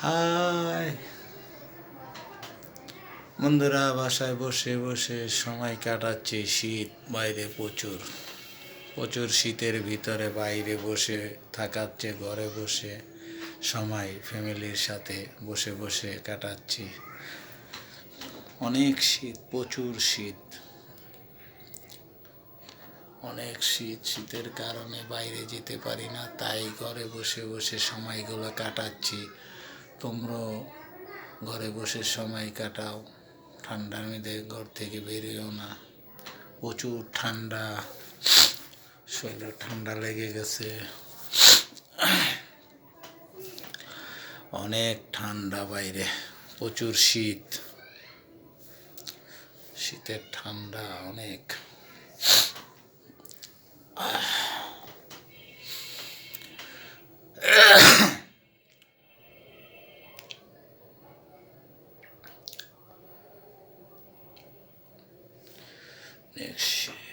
High বন্ধুরা, বাসায় বসে বসে সময় কাটাচ্ছি। শীত বাইরে প্রচুর প্রচুর শীতের ভিতরে বাইরে বসে থাকার চেয়ে ঘরে বসে সময় ফ্যামিলির সাথে বসে বসে কাটাচ্ছি। অনেক শীত, প্রচুর শীত, অনেক শীত। শীতের কারণে বাইরে যেতে পারি না, তাই ঘরে বসে বসে সময়গুলো কাটাচ্ছি। তোমরাও ঘরে বসে সময় কাটাও, ঠান্ডার মধ্যে ঘর থেকে বেরিও না। প্রচুর ঠান্ডা, শরীরে ঠান্ডা লেগে গেছে, অনেক ঠান্ডা বাইরে, প্রচুর শীত, শীতের ঠান্ডা অনেক। Next.